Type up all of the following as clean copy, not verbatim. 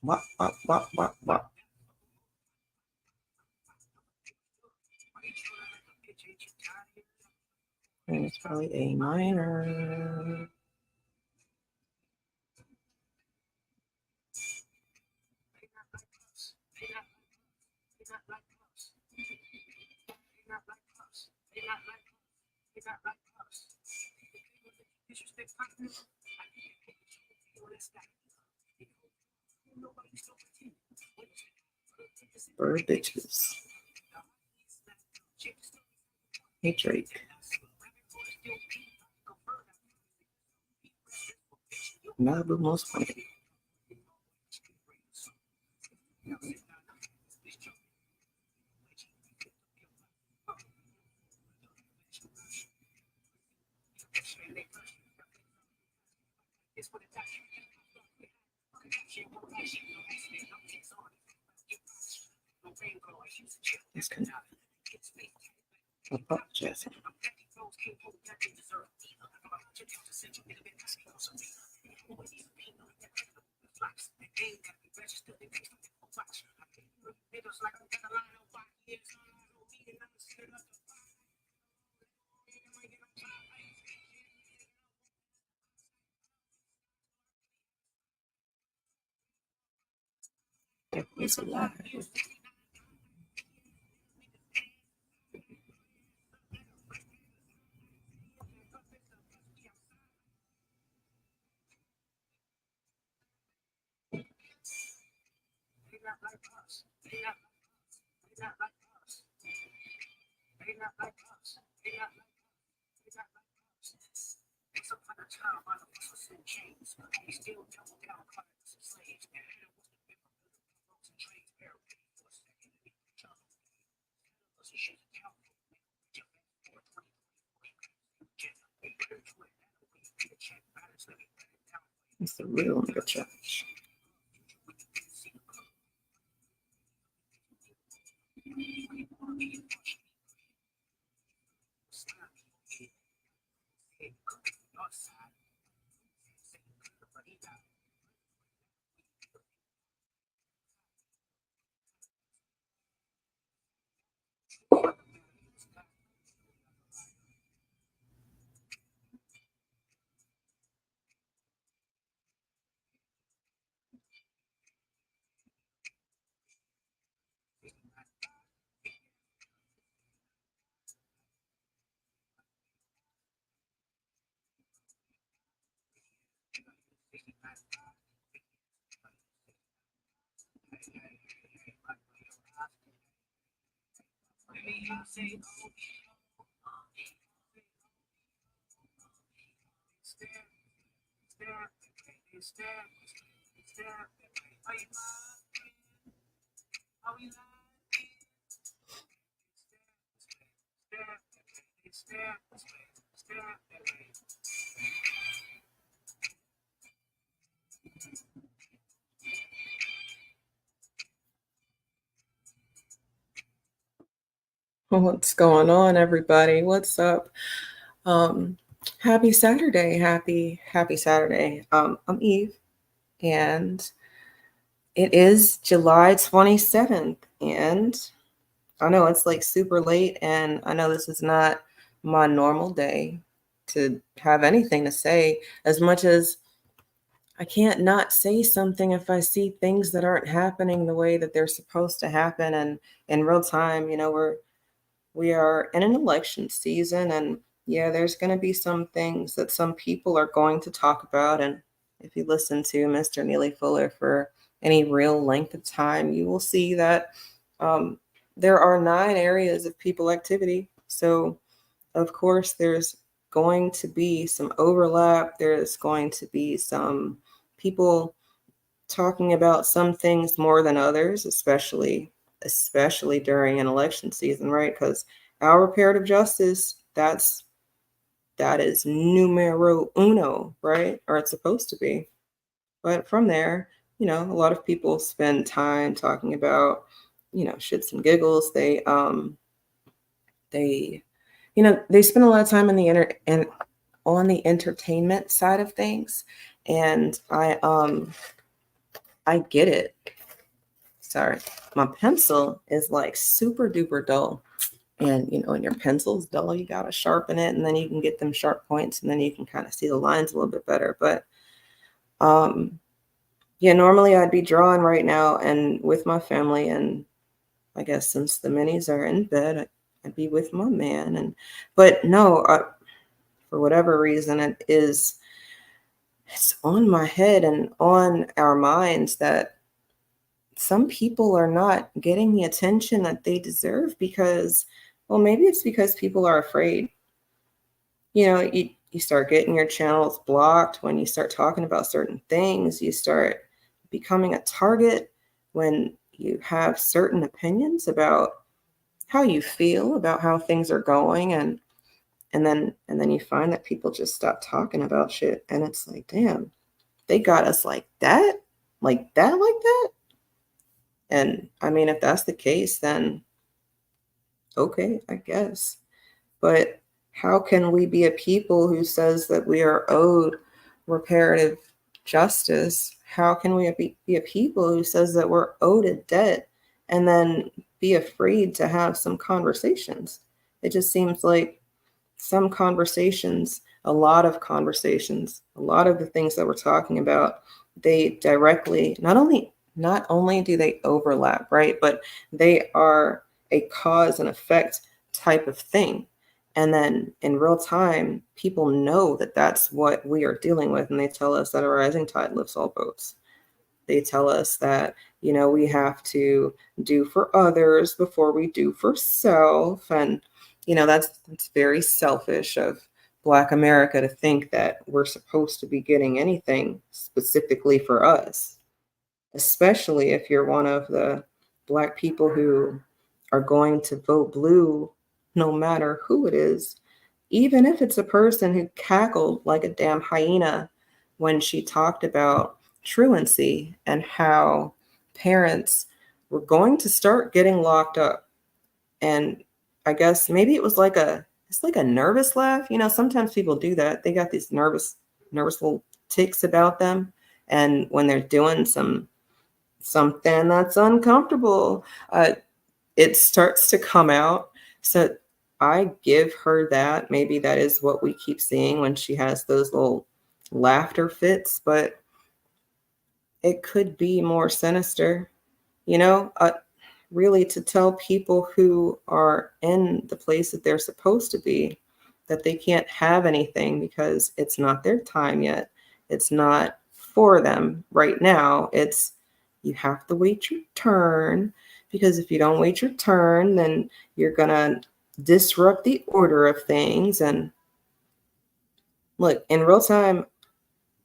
What? And it's probably A minor. Bird bitches. Hey Drake. Malibu most wanted. That's kind of apologizing. Definitely a lot. It's the real nigga church. What's going on, everybody? What's up? Happy Saturday. Happy Saturday. I'm Eve, and it is July 27th, and I know it's like super late, and I know this is not my normal day to have anything to say, as much as I can't not say something if I see things that aren't happening the way that they're supposed to happen. And in real time, we are in an election season, and yeah, there's going to be some things that some people are going to talk about. And if you listen to Mr. Neely Fuller for any real length of time, you will see that there are 9 areas of people activity So, of course, there's going to be some overlap. There's going to be some people talking about some things more than others, especially during an election season, right? Because our reparative justice, that is numero uno, right? Or it's supposed to be. But from there, a lot of people spend time talking about, shits and giggles. They they spend a lot of time in the inter and on the entertainment side of things. And I get it. Sorry. My pencil is like super duper dull. And when your pencil's dull, you gotta sharpen it, and then you can get them sharp points, and then you can kind of see the lines a little bit better. But yeah, normally I'd be drawing right now and with my family, and I guess since the minis are in bed, I'd be with my man. But no, for whatever reason, it's on my head and on our minds that some people are not getting the attention that they deserve because, well, maybe it's because people are afraid. You start getting your channels blocked when you start talking about certain things. You start becoming a target when you have certain opinions about how you feel about how things are going, and then you find that people just stop talking about shit, and it's like, damn, they got us like that, like that, like that. And I mean, if that's the case, then okay, I guess. But how can we be a people who says that we are owed reparative justice? How can we be a people who says that we're owed a debt and then be afraid to have some conversations? It just seems like some conversations, a lot of conversations, a lot of the things that we're talking about, they directly not only do they overlap, right? But they are a cause and effect type of thing. And then in real time, people know that that's what we are dealing with, and they tell us that a rising tide lifts all boats. They tell us that, we have to do for others before we do for self. And, that's very selfish of Black America to think that we're supposed to be getting anything specifically for us, especially if you're one of the Black people who are going to vote blue no matter who it is, even if it's a person who cackled like a damn hyena when she talked about truancy and how parents were going to start getting locked up. And I guess maybe it's like a nervous laugh. Sometimes people do that. They got these nervous little ticks about them. And when they're doing something that's uncomfortable, it starts to come out. So I give her that. Maybe that is what we keep seeing when she has those little laughter fits, but it could be more sinister, you know, uh, really to tell people who are in the place that they're supposed to be that they can't have anything because it's not their time yet. It's not for them right now. It's you have to wait your turn, because if you don't wait your turn, then you're going to disrupt the order of things. And look, in real time,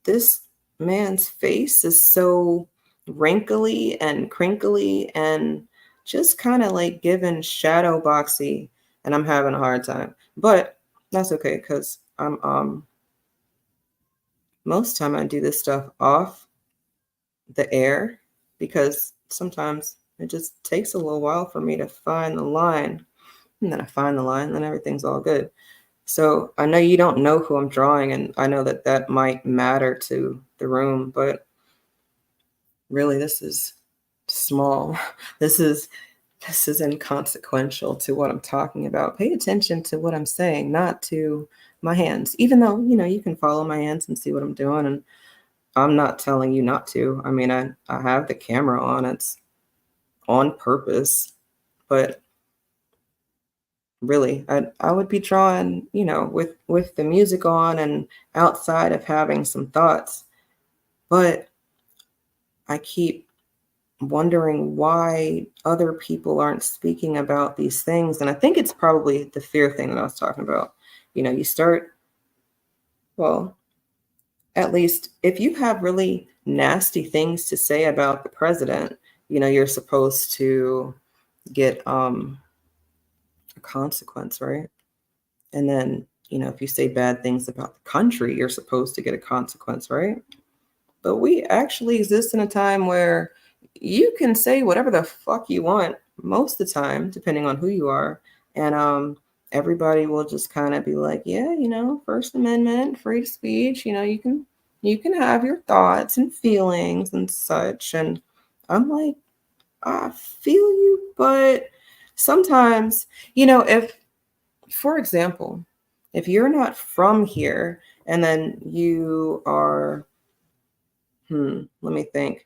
this man's face is so wrinkly and crinkly and just kind of like given shadow boxy, and I'm having a hard time. But that's okay, because I'm most time I do this stuff off the air, because sometimes it just takes a little while for me to find the line, and then I find the line, and then everything's all good. So I know you don't know who I'm drawing, and I know that that might matter to the room, but really, this is small. This is this is inconsequential to what I'm talking about. Pay attention to what I'm saying, not to my hands. Even though, you can follow my hands and see what I'm doing, and I'm not telling you not to. I mean, I have the camera on. It's on purpose, but really, I would be drawing, with the music on and outside of having some thoughts. But I keep wondering why other people aren't speaking about these things. And I think it's probably the fear thing that I was talking about. You start, well, at least if you have really nasty things to say about the president, you're supposed to get a consequence, right? And then, if you say bad things about the country, you're supposed to get a consequence, right? But we actually exist in a time where you can say whatever the fuck you want most of the time, depending on who you are. And everybody will just kind of be like, yeah, First Amendment, free speech, you can have your thoughts and feelings and such. And I'm like, I feel you, but sometimes, if, for example, if you're not from here and then you are, let me think.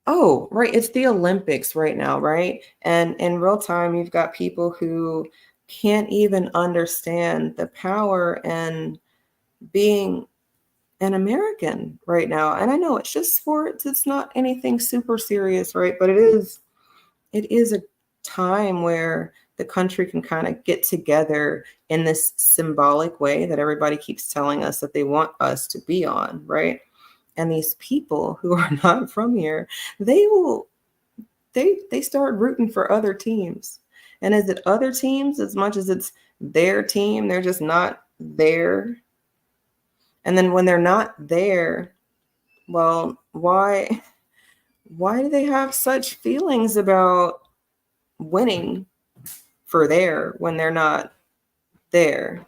Oh, right. It's the Olympics right now, right? And in real time, you've got people who can't even understand the power and being an American right now. And I know it's just sports, it's not anything super serious, right? But it is a time where the country can kind of get together in this symbolic way that everybody keeps telling us that they want us to be on, right? And these people who are not from here, they will they start rooting for other teams. And is it other teams as much as it's their team? They're just not there. And then when they're not there, well, why do they have such feelings about winning for there when they're not there?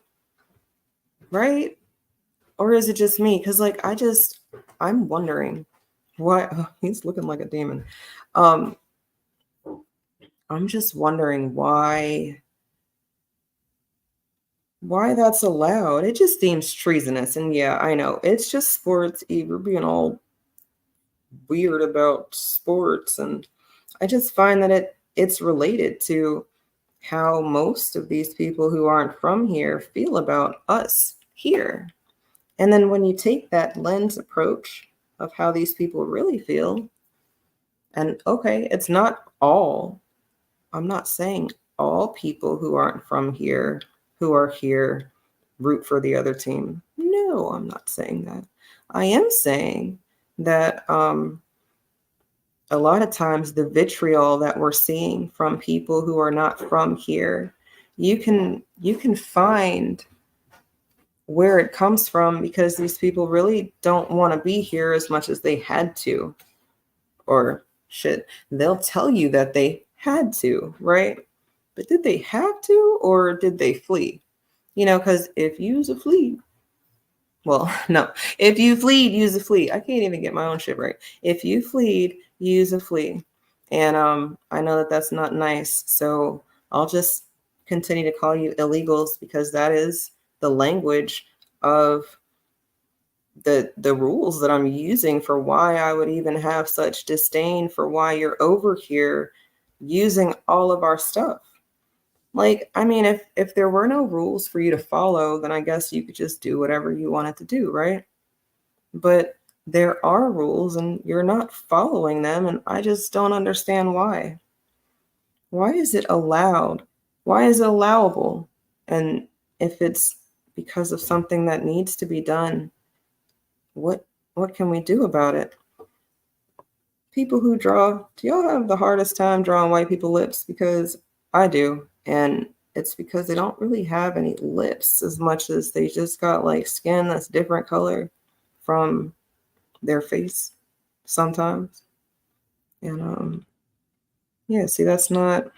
Right? Or is it just me? Because like I'm wondering why. Oh, he's looking like a demon. Um, I'm just wondering why that's allowed. It just seems treasonous. And yeah, I know it's just sports. We're being all weird about sports, and I just find that it's related to how most of these people who aren't from here feel about us here. And then when you take that lens approach of how these people really feel, and okay, it's not all, I'm not saying all people who aren't from here, who are here, root for the other team. No, I'm not saying that. I am saying that a lot of times the vitriol that we're seeing from people who are not from here, you can find where it comes from because these people really don't want to be here as much as they had to. Or shit, they'll tell you that they had to, right? But did they have to or did they flee? Because if you's a flee, well, no, if you fleed, use a flee. I can't even get my own shit right. If you fleed, use a flee. And I know that that's not nice. So I'll just continue to call you illegals because that is the language of the rules that I'm using for why I would even have such disdain for why you're over here using all of our stuff. Like, I mean, if there were no rules for you to follow, then I guess you could just do whatever you wanted to do, right? But there are rules and you're not following them, and I just don't understand why. Why is it allowed? Why is it allowable? And if it's because of something that needs to be done, what can we do about it? People who draw, do y'all have the hardest time drawing white people lips? Because I do. And it's because they don't really have any lips as much as they just got like skin that's different color from their face sometimes. And yeah, see, that's not,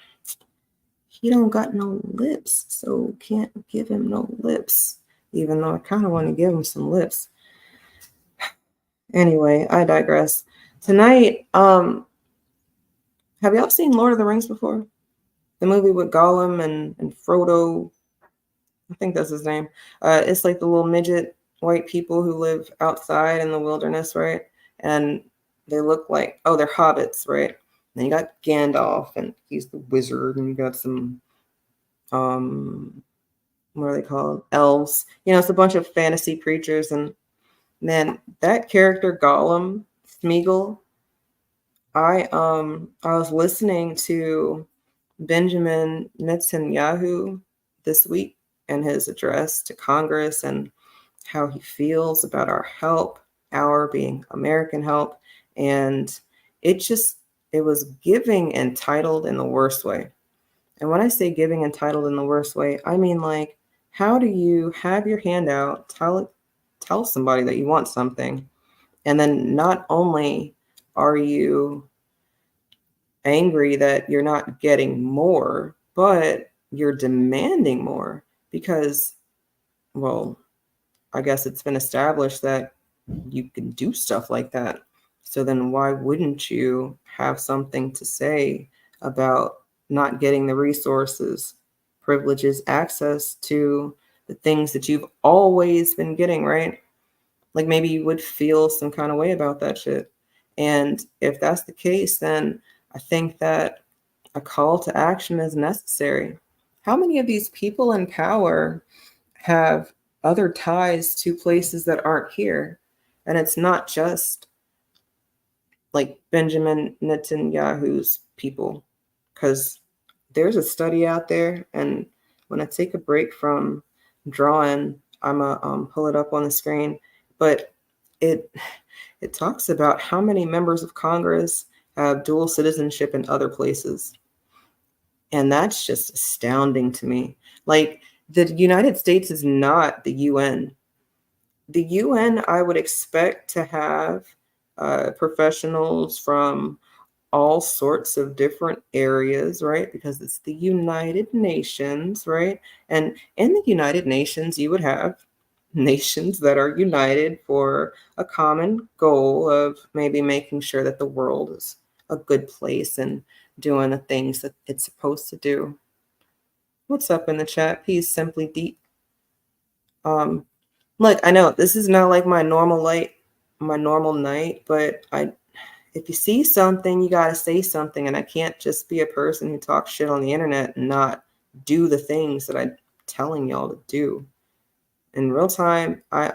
he don't got no lips, so can't give him no lips, even though I kind of want to give him some lips. Anyway, I digress. Tonight, have y'all seen Lord of the Rings before? The movie with Gollum and Frodo. I think that's his name. It's like the little midget white people who live outside in the wilderness, right? And they look like, oh, they're hobbits, right? And then you got Gandalf, and he's the wizard, and you got some, what are they called? Elves. It's a bunch of fantasy creatures, and man, that character Gollum, Smeagol, I was listening to Benjamin Netanyahu this week and his address to Congress and how he feels about our help, our being American help, and it just it was giving entitled in the worst way. And when I say giving entitled in the worst way, I mean like how do you have your hand out, tell somebody that you want something, and then not only are you angry that you're not getting more, but you're demanding more because, well, I guess it's been established that you can do stuff like that. So then why wouldn't you have something to say about not getting the resources, privileges, access to the things that you've always been getting, right? Like maybe you would feel some kind of way about that shit. And if that's the case, then I think that a call to action is necessary. How many of these people in power have other ties to places that aren't here? And it's not just like Benjamin Netanyahu's people, because there's a study out there. And when I take a break from drawing, I'm going to pull it up on the screen. But it it talks about how many members of Congress have dual citizenship in other places. And that's just astounding to me. Like, the United States is not the UN. The UN, I would expect to have professionals from all sorts of different areas, right? Because it's the United Nations, right? And in the United Nations, you would have nations that are united for a common goal of maybe making sure that the world is a good place and doing the things that it's supposed to do. What's up in the chat? He's simply deep. Look, I know this is not like my normal night, but if you see something, you gotta say something, and I can't just be a person who talks shit on the internet and not do the things that I'm telling y'all to do. In real time, I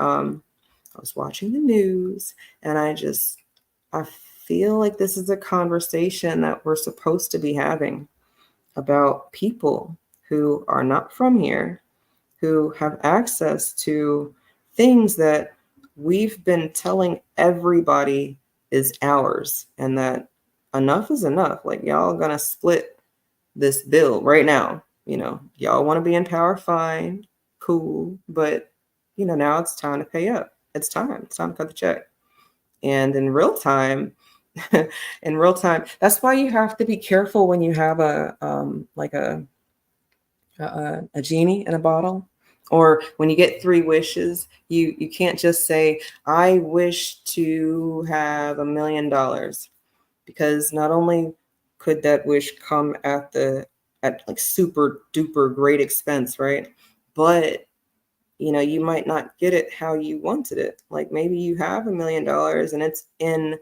was watching the news, and I feel like this is a conversation that we're supposed to be having about people who are not from here, who have access to things that we've been telling everybody is ours, and that enough is enough. Like, y'all gonna split this bill right now. Y'all want to be in power, fine, cool, but now it's time to pay up. It's time. It's time to cut the check. And in real time, in real time, that's why you have to be careful when you have a genie in a bottle, or when you get three wishes, you can't just say, I wish to have $1 million, because not only could that wish come at like super duper great expense, right? But you might not get it how you wanted it. Like maybe you have $1 million and it's in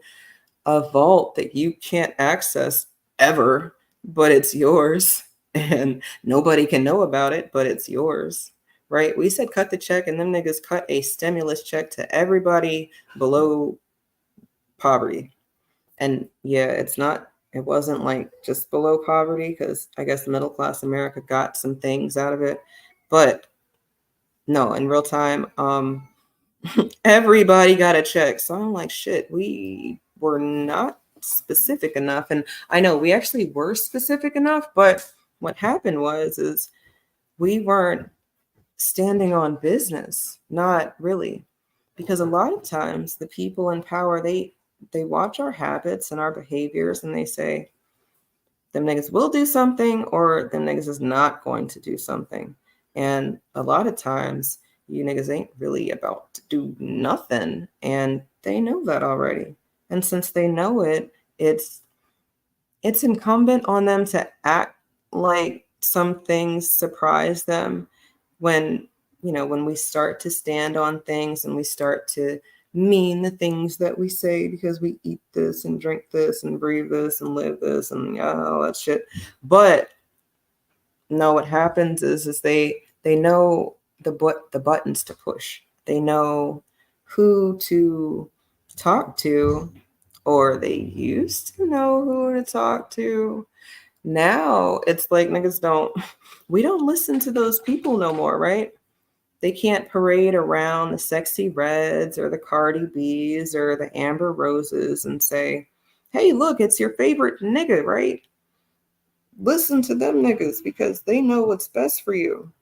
a vault that you can't access ever, but it's yours and nobody can know about it, but it's yours, right? We said cut the check, and them niggas cut a stimulus check to everybody below poverty. And yeah, it wasn't like just below poverty, because I guess middle class America got some things out of it. But no, in real time, everybody got a check. So I'm like, shit, we were not specific enough. And I know we actually were specific enough, but what happened is we weren't standing on business. Not really. Because a lot of times the people in power, they watch our habits and our behaviors, and they say, them niggas will do something, or them niggas is not going to do something. And a lot of times you niggas ain't really about to do nothing, and they know that already. And since they know it, it's incumbent on them to act like some things surprise them when when we start to stand on things and we start to mean the things that we say, because we eat this and drink this and breathe this and live this and all that shit. But no, what happens is they know the buttons to push. They know who to talk to or they used to know who to talk to. Now it's like niggas don't, we don't listen to those people no more, right? They can't parade around the Sexy Reds or the Cardi B's or the Amber Roses and say, hey, look, it's your favorite nigga, right? Listen to them niggas because they know what's best for you.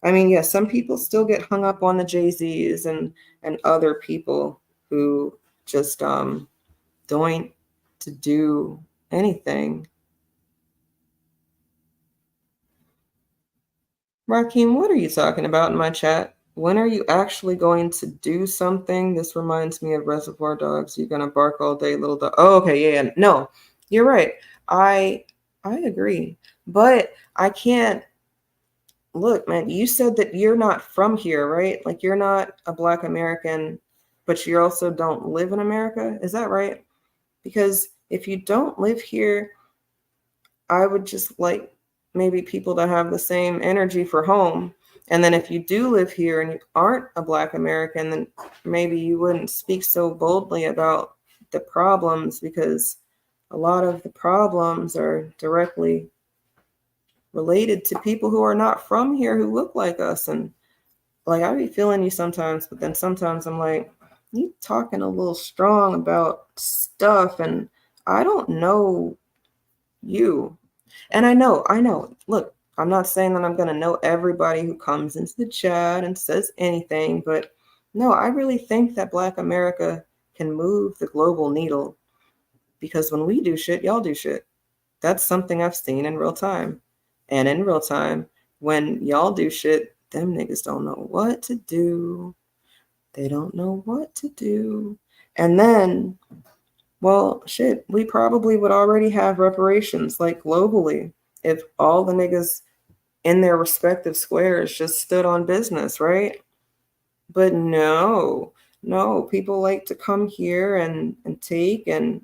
I mean, yeah, some people still get hung up on the Jay-Z's and other people who just don't to do anything. Raheem, what are you talking about in my chat? When are you actually going to do something? This reminds me of Reservoir Dogs. You're gonna bark all day, little dog. Oh, okay, yeah, yeah. No, you're right. I I agree. But I can't look, man, you said that you're not from here, right? Like you're not a Black American, but you also don't live in America. Is that right? Because if you don't live here, I would just like maybe people to have the same energy for home. And then if you do live here and you aren't a Black American, then maybe you wouldn't speak so boldly about the problems because a lot of the problems are directly related to people who are not from here who look like us. And like I be feeling you sometimes, but then sometimes I'm like, you talking a little strong about stuff and I don't know you. And I know. Look, I'm not saying that I'm going to know everybody who comes into the chat and says anything, but no, I really think that Black America can move the global needle because when we do shit, y'all do shit. That's something I've seen in real time. And in real time, when y'all do shit, them niggas don't know what to do. They don't know what to do. And then, well, shit, we probably would already have reparations like globally if all the niggas in their respective squares just stood on business, right? But no, no, people like to come here and take and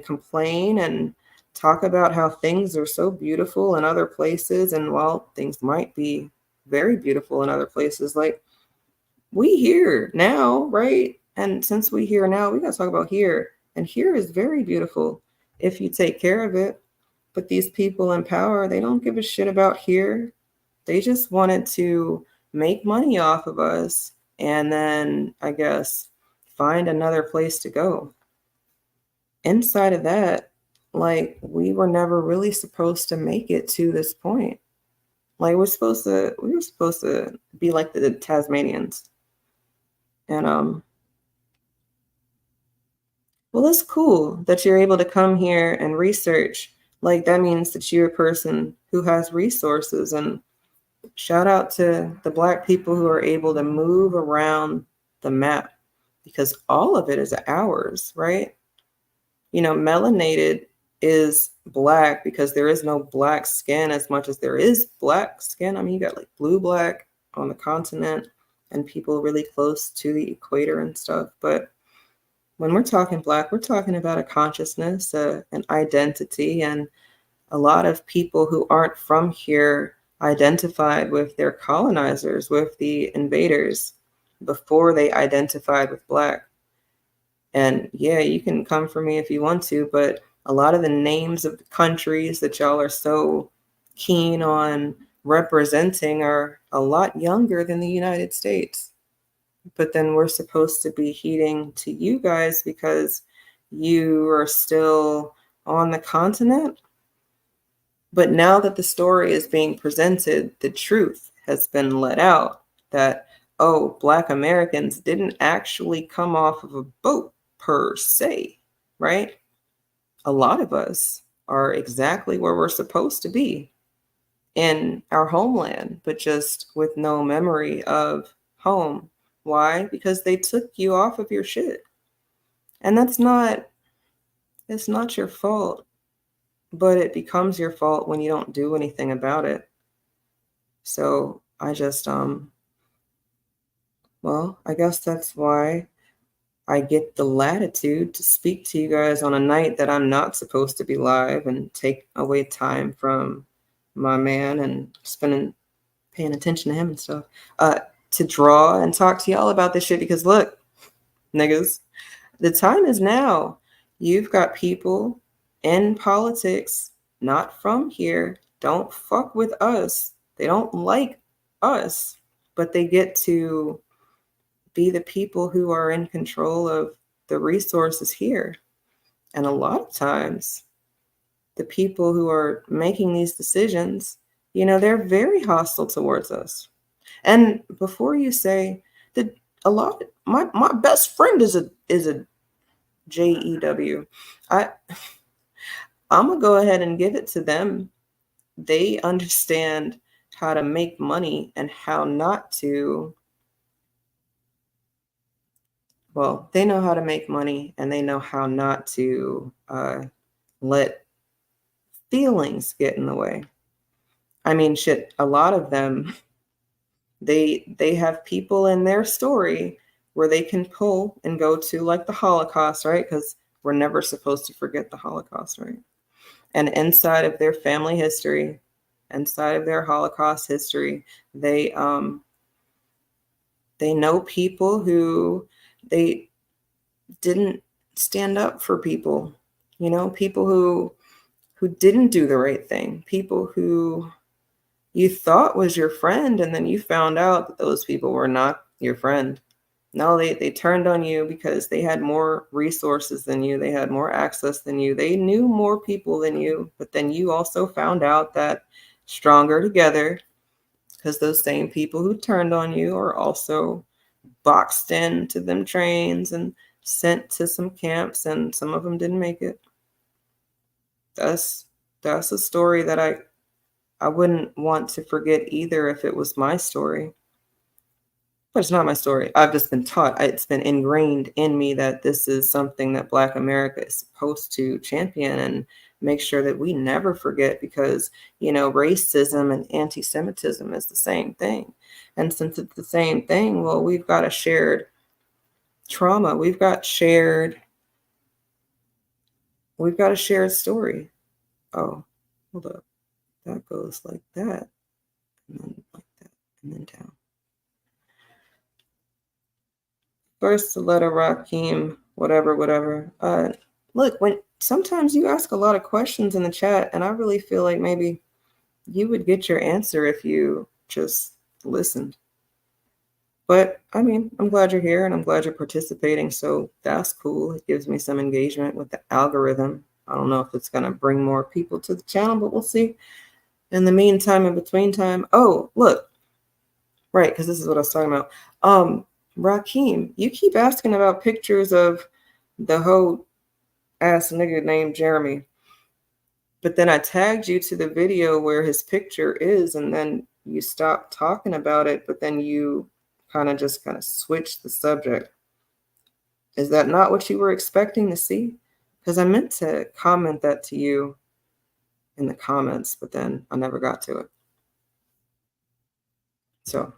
complain and talk about how things are so beautiful in other places. And while things might be very beautiful in other places, like we here now, right? And since we here now, we gotta talk about here. And here is very beautiful if you take care of it. But these people in power, they don't give a shit about here. They just wanted to make money off of us and then I guess find another place to go. Inside of that, like we were never really supposed to make it to this point. Like we were supposed to be like the Tasmanians. And well, it's cool that you're able to come here and research. Like that means that you're a person who has resources. And shout out to the Black people who are able to move around the map because all of it is ours, right? You know, melanated is Black because there is no Black skin as much as there is Black skin. I mean, you got like blue Black on the continent and people really close to the equator and stuff. But when we're talking Black, we're talking about a consciousness, an identity, and a lot of people who aren't from here identified with their colonizers, with the invaders, before they identified with Black. And yeah, you can come for me if you want to, but a lot of the names of the countries that y'all are so keen on representing are a lot younger than the United States. But then we're supposed to be heeding to you guys because you are still on the continent. But now that the story is being presented, the truth has been let out that, oh, Black Americans didn't actually come off of a boat per se, right? A lot of us are exactly where we're supposed to be in our homeland, but just with no memory of home. Why? Because they took you off of your shit. And it's not your fault, but it becomes your fault when you don't do anything about it. So I just, well, I guess that's why I get the latitude to speak to you guys on a night that I'm not supposed to be live and take away time from my man and paying attention to him and stuff, to draw and talk to y'all about this shit because look, niggas, The time is now. You've got people in politics not from here, don't fuck with us. They don't like us, but they get to be the people who are in control of the resources here. And a lot of times, the people who are making these decisions, they're very hostile towards us. And before you say that, my best friend is a JEW, I I'm gonna go ahead and give it to them. They understand how to make money and how not to. Well, they know how to make money and they know how not to let feelings get in the way. I mean, shit, a lot of them, they have people in their story where they can pull and go to like the Holocaust, right? Because we're never supposed to forget the Holocaust, right? And inside of their family history, inside of their Holocaust history, they know people who they didn't stand up for people, people who didn't do the right thing, people who you thought was your friend, and then you found out that those people were not your friend. No, they turned on you because they had more resources than you, they had more access than you, they knew more people than you, but then you also found out that stronger together, because those same people who turned on you are also boxed into them trains and sent to some camps, and some of them didn't make it. That's a story that I wouldn't want to forget either if it was my story. But it's not my story. I've just been taught, it's been ingrained in me that this is something that Black America is supposed to champion and make sure that we never forget, because, racism and anti-Semitism is the same thing. And since it's the same thing, well, we've got a shared trauma. We've got a shared story. Oh, hold up. That goes like that, and then like that, and then down. First, the letter Rakim, whatever. Look, when sometimes you ask a lot of questions in the chat, and I really feel like maybe you would get your answer if you just listened. But I mean, I'm glad you're here and I'm glad you're participating. So that's cool. It gives me some engagement with the algorithm. I don't know if it's going to bring more people to the channel, but we'll see. In the meantime, in between time, oh, look, right, because this is what I was talking about. Rakim, you keep asking about pictures of the whole ass nigga named Jeremy. But then I tagged you to the video where his picture is, and then you stopped talking about it, but then you kind of switched the subject. Is that not what you were expecting to see? Because I meant to comment that to you in the comments, but then I never got to it. So,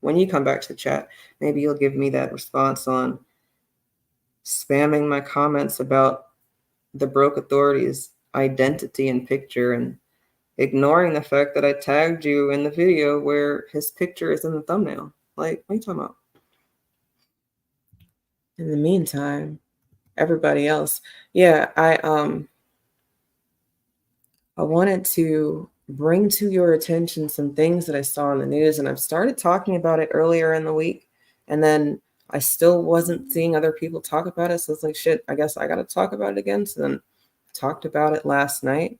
when you come back to the chat, maybe you'll give me that response on spamming my comments about the broke authorities' identity and picture and ignoring the fact that I tagged you in the video where his picture is in the thumbnail. Like, what are you talking about? In the meantime, everybody else, yeah, I wanted to bring to your attention some things that I saw in the news, and I've started talking about it earlier in the week, and then I still wasn't seeing other people talk about it. So it's like, shit, I guess I got to talk about it again. So then I talked about it last night,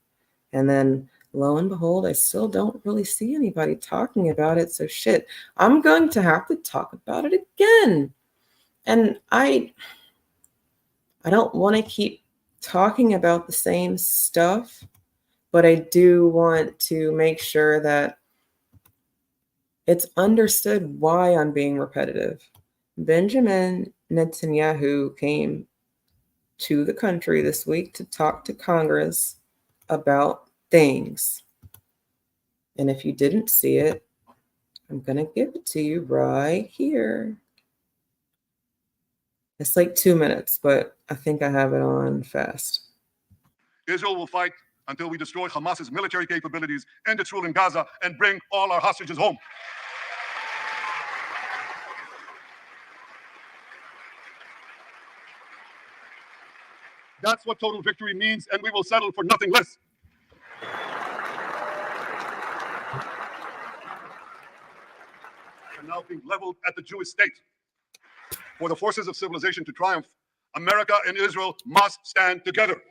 and then lo and behold, I still don't really see anybody talking about it. So shit, I'm going to have to talk about it again. And I don't want to keep talking about the same stuff, but I do want to make sure that it's understood why I'm being repetitive. Benjamin Netanyahu came to the country this week to talk to Congress about things. And if you didn't see it, I'm going to give it to you right here. It's like 2 minutes, but I think I have it on fast. Israel will fight until we destroy Hamas's military capabilities, end its rule in Gaza, and bring all our hostages home. That's what total victory means, and we will settle for nothing less. And now being leveled at the Jewish state. For the forces of civilization to triumph, America and Israel must stand together.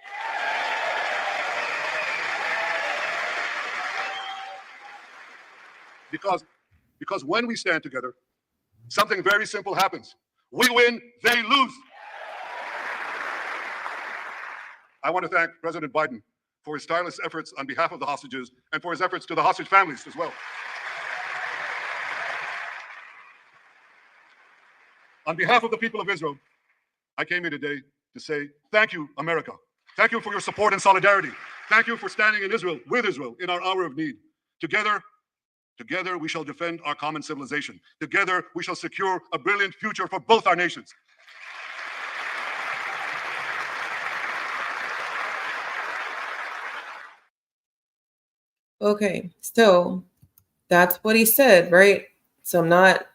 Because when we stand together, something very simple happens. We win, they lose. I want to thank President Biden for his tireless efforts on behalf of the hostages and for his efforts to the hostage families as well. On behalf of the people of Israel, I came here today to say thank you, America. Thank you for your support and solidarity. Thank you for standing in Israel, with Israel, in our hour of need. Together we shall defend our common civilization. Together, we shall secure a brilliant future for both our nations. Okay, so that's what he said, right? So I'm not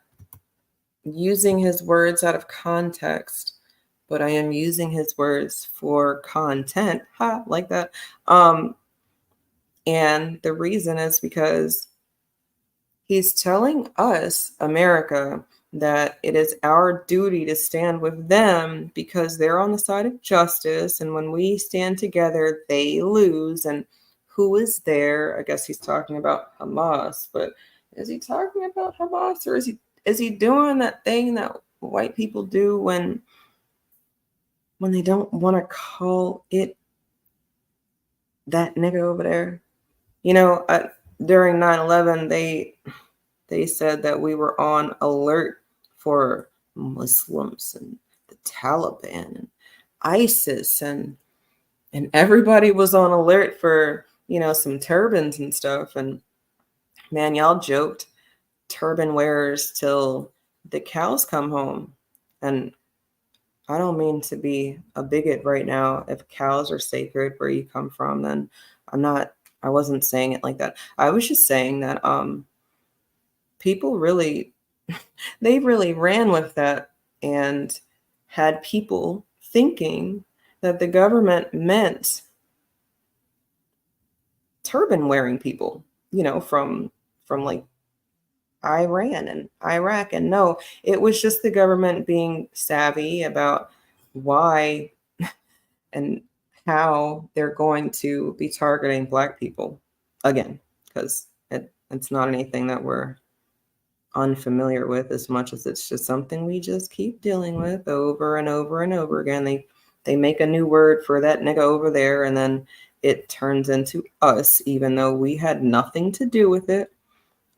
using his words out of context, but I am using his words for content. Ha, like that. And the reason is because he's telling us, America, that it is our duty to stand with them because they're on the side of justice. And when we stand together, they lose. And who is there? I guess he's talking about Hamas, but is he talking about Hamas, or is he doing that thing that white people do when they don't want to call it that nigga over there? You know, during 9/11, they said that we were on alert for Muslims and the Taliban and ISIS, and everybody was on alert for, you know, some turbans and stuff. And man, y'all joked turban wearers till the cows come home. And I don't mean to be a bigot right now. If cows are sacred where you come from, then I wasn't saying it like that. I was just saying that people really they really ran with that and had people thinking that the government meant turban wearing people, you know, from like Iran and Iraq. And no, it was just the government being savvy about why and how they're going to be targeting Black people again, because it's not anything that we're unfamiliar with as much as it's just something we just keep dealing with over and over and over again. They make a new word for that nigga over there, and then it turns into us, even though we had nothing to do with it.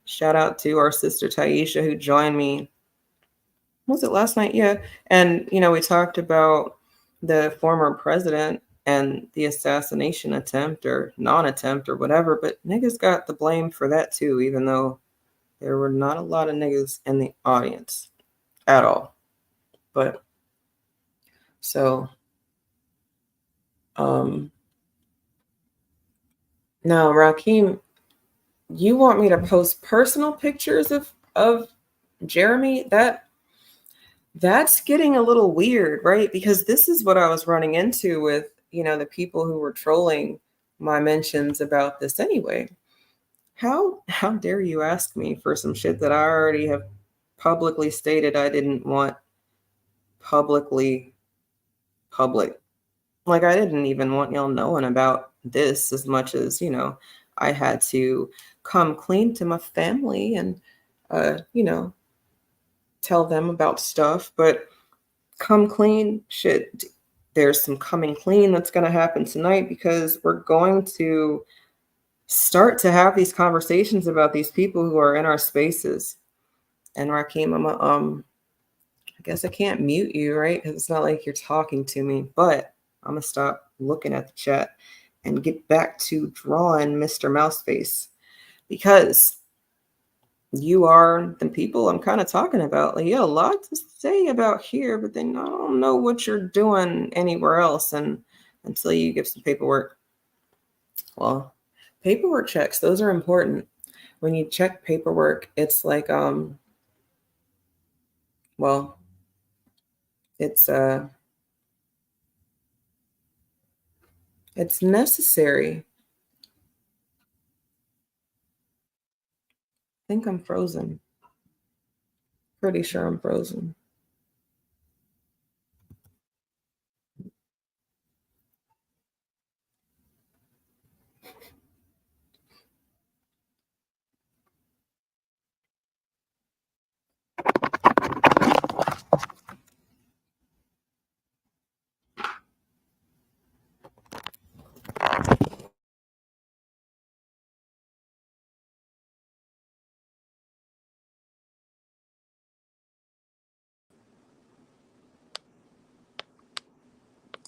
Shout out to our sister Taisha, who joined me. Was it last night? Yeah. And, you know, we talked about the former president and the assassination attempt or non-attempt or whatever, but niggas got the blame for that too, even though there were not a lot of niggas in the audience at all. But so now, Rakeem, you want me to post personal pictures of Jeremy? That's getting a little weird, right? Because this is what I was running into with, you know, the people who were trolling my mentions about this anyway. How dare you ask me for some shit that I already have publicly stated I didn't want publicly public. Like, I didn't even want y'all knowing about this as much as, you know, I had to come clean to my family and you know, tell them about stuff. But come clean, shit, there's some coming clean that's going to happen tonight, because we're going to start to have these conversations about these people who are in our spaces. And Rakeem, I guess I can't mute you, right? Because it's not like you're talking to me, but I'm going to stop looking at the chat and get back to drawing Mr. Mouseface, because you are the people I'm kind of talking about. Like, you got a lot to say about here, but then I don't know what you're doing anywhere else, and until you give some paperwork. Well, paperwork checks, those are important. When you check paperwork, it's like well, it's It's necessary. I think I'm frozen. Pretty sure I'm frozen.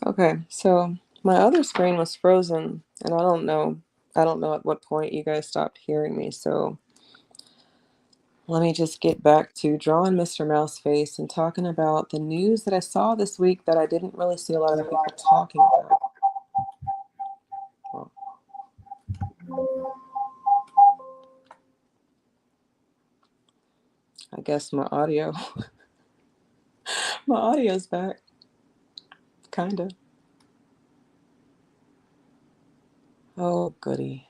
Okay, so my other screen was frozen, and I don't know at what point you guys stopped hearing me, so let me just get back to drawing Mr. Mouse face and talking about the news that I saw this week that I didn't really see a lot of people talking about. Well, I guess my audio, my audio's back, kinda. Oh, goody.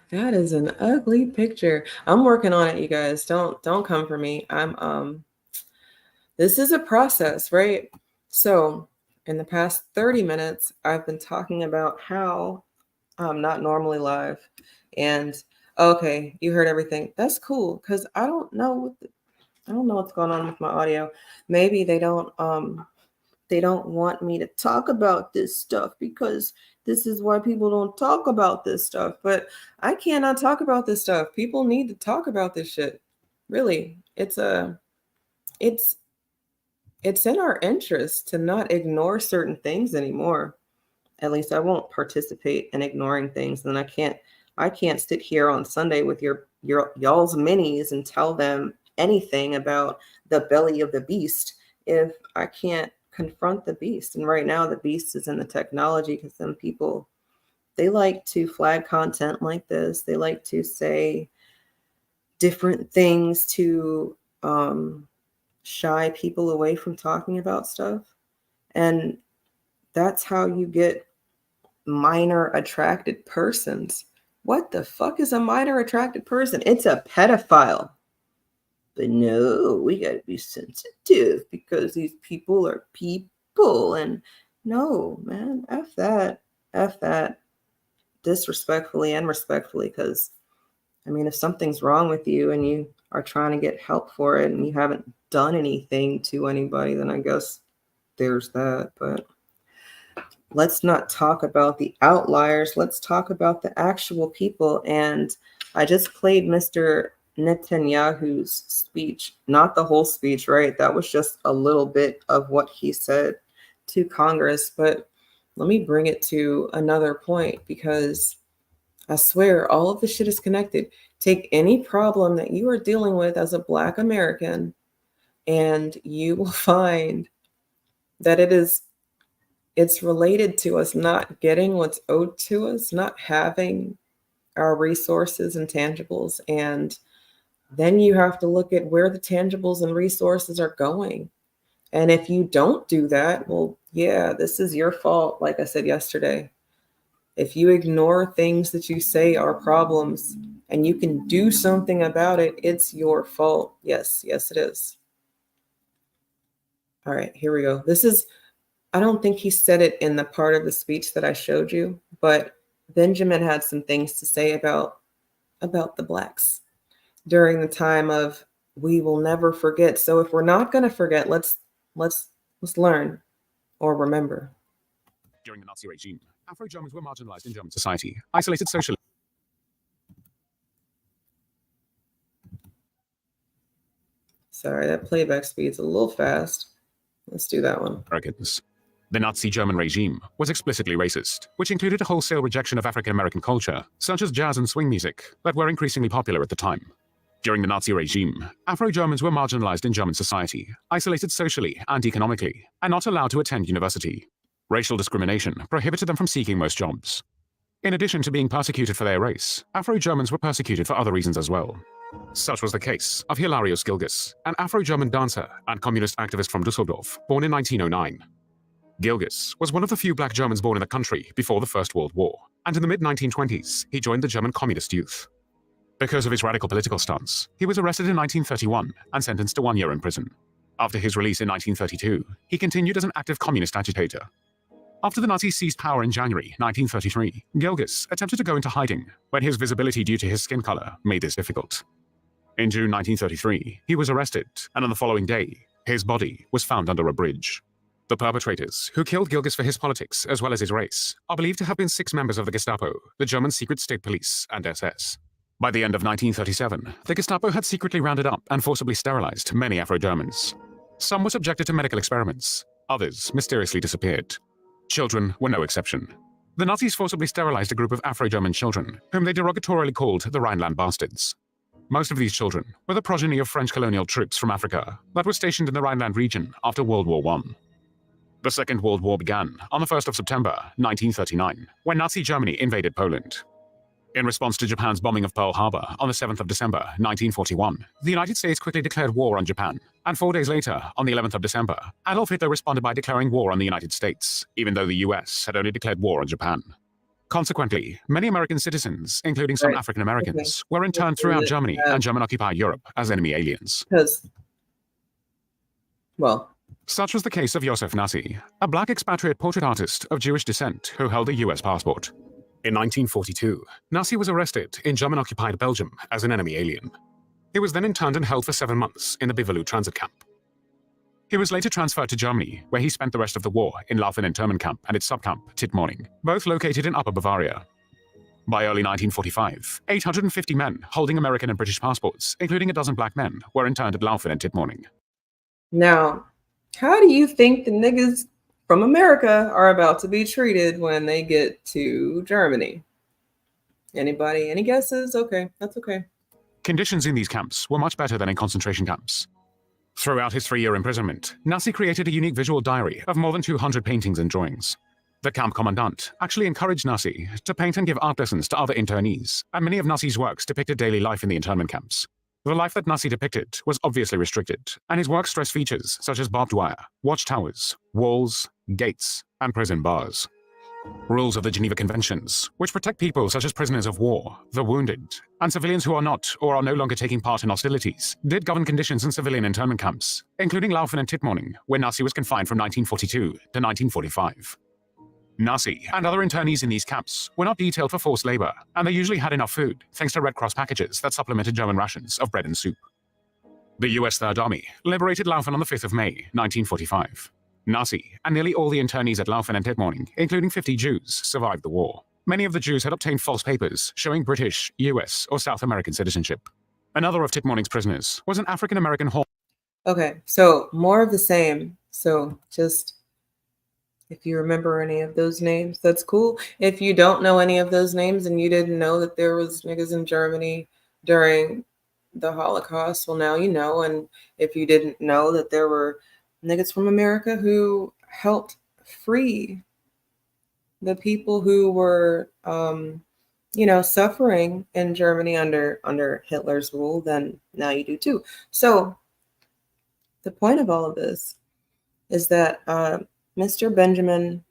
That is an ugly picture. I'm working on it, you guys. Don't come for me. This is a process, right? So, in the past 30 minutes, I've been talking about how I'm not normally live. And okay, you heard everything. That's cool cuz I don't know what's going on with my audio. Maybe they don't want me to talk about this stuff because this is why people don't talk about this stuff. But I cannot talk about this stuff. People need to talk about this shit. Really. It's it's in our interest to not ignore certain things anymore. At least I won't participate in ignoring things. And I can't sit here on Sunday with your y'all's minis and tell them anything about the belly of the beast if I can't confront the beast. And right now the beast is in the technology because some people, they like to flag content like this. They like to say different things to shy people away from talking about stuff. And that's how you get minor attracted persons. What the fuck is a minor attracted person? It's a pedophile. But no, we gotta be sensitive because these people are people. And no, man, F that. F that. Disrespectfully and respectfully. Because, I mean, if something's wrong with you and you are trying to get help for it and you haven't done anything to anybody, then I guess there's that. But let's not talk about the outliers. Let's talk about the actual people. And I just played Mr. Netanyahu's speech, not the whole speech, right? That was just a little bit of what he said to Congress. But let me bring it to another point because I swear all of this shit is connected. Take any problem that you are dealing with as a Black American, and you will find that it's related to us not getting what's owed to us, not having our resources and tangibles. And then you have to look at where the tangibles and resources are going. And if you don't do that, well, yeah, this is your fault. Like I said yesterday, if you ignore things that you say are problems and you can do something about it, it's your fault. Yes, yes, it is. All right, here we go. I don't think he said it in the part of the speech that I showed you, but Benjamin had some things to say about the blacks during the time of we will never forget. So if we're not going to forget, let's learn or remember. During the Nazi regime, Afro-Germans were marginalized in German society, isolated socially. Sorry, that playback speed's a little fast. Let's do that one. Americans. The Nazi German regime was explicitly racist, which included a wholesale rejection of African American culture, such as jazz and swing music, that were increasingly popular at the time. During the Nazi regime, Afro-Germans were marginalized in German society, isolated socially and economically, and not allowed to attend university. Racial discrimination prohibited them from seeking most jobs. In addition to being persecuted for their race, Afro-Germans were persecuted for other reasons as well. Such was the case of Hilarius Gilgis, an Afro-German dancer and communist activist from Dusseldorf, born in 1909. Gilgis was one of the few black Germans born in the country before the First World War, and in the mid-1920s, he joined the German Communist Youth. Because of his radical political stance, he was arrested in 1931 and sentenced to 1 year in prison. After his release in 1932, he continued as an active communist agitator. After the Nazis seized power in January 1933, Gilgis attempted to go into hiding, when his visibility due to his skin color made this difficult. In June 1933, he was arrested, and on the following day, his body was found under a bridge. The perpetrators, who killed Gilgis for his politics as well as his race, are believed to have been 6 members of the Gestapo, the German secret state police, and SS. By the end of 1937, the Gestapo had secretly rounded up and forcibly sterilized many Afro-Germans. Some were subjected to medical experiments, others mysteriously disappeared. Children were no exception. The Nazis forcibly sterilized a group of Afro-German children, whom they derogatorily called the Rhineland Bastards. Most of these children were the progeny of French colonial troops from Africa that were stationed in the Rhineland region after World War I. The Second World War began on the 1st of September 1939, when Nazi Germany invaded Poland. In response to Japan's bombing of Pearl Harbor on the 7th of December 1941, the United States quickly declared war on Japan, and 4 days later, on the 11th of December, Adolf Hitler responded by declaring war on the United States, even though the US had only declared war on Japan. Consequently, many American citizens, including some African Americans, were interned throughout Germany and German-occupied Europe as enemy aliens. Such was the case of Josef Nassi, a black expatriate portrait artist of Jewish descent who held a US passport. In 1942, Nassi was arrested in German-occupied Belgium as an enemy alien. He was then interned and held for 7 months in the Beverloo transit camp. He was later transferred to Germany, where he spent the rest of the war in Laufen internment camp and its subcamp, Tittmoning, both located in Upper Bavaria. By early 1945, 850 men holding American and British passports, including a dozen black men, were interned at Laufen and Tittmoning. Now, how do you think the niggas from America are about to be treated when they get to Germany? Anybody? Any guesses? Okay, that's okay. Conditions in these camps were much better than in concentration camps. Throughout his 3-year imprisonment, Nassi created a unique visual diary of more than 200 paintings and drawings. The camp commandant actually encouraged Nassi to paint and give art lessons to other internees, and many of Nassi's works depicted daily life in the internment camps. The life that Nassi depicted was obviously restricted, and his work stressed features such as barbed wire, watchtowers, walls, gates, and prison bars. Rules of the Geneva Conventions, which protect people such as prisoners of war, the wounded, and civilians who are not or are no longer taking part in hostilities, did govern conditions in civilian internment camps, including Laufen and Tittmoning, where Nassi was confined from 1942 to 1945. Nassi and other internees in these camps were not detailed for forced labor, and they usually had enough food, thanks to Red Cross packages that supplemented German rations of bread and soup. The US Third Army liberated Laufen on the 5th of May, 1945. Nassi and nearly all the internees at Laufen and Tittmoning, including 50 Jews, survived the war. Many of the Jews had obtained false papers showing British, US, or South American citizenship. Another of Tittmoning's prisoners was an African-American Hall. Okay, so more of the same. So just, if you remember any of those names, that's cool. If you don't know any of those names and you didn't know that there was niggas in Germany during the Holocaust, well, now you know. And if you didn't know that there were niggas from America who helped free the people who were, suffering in Germany under Hitler's rule, then now you do too. So the point of all of this is that Mr. Benjamin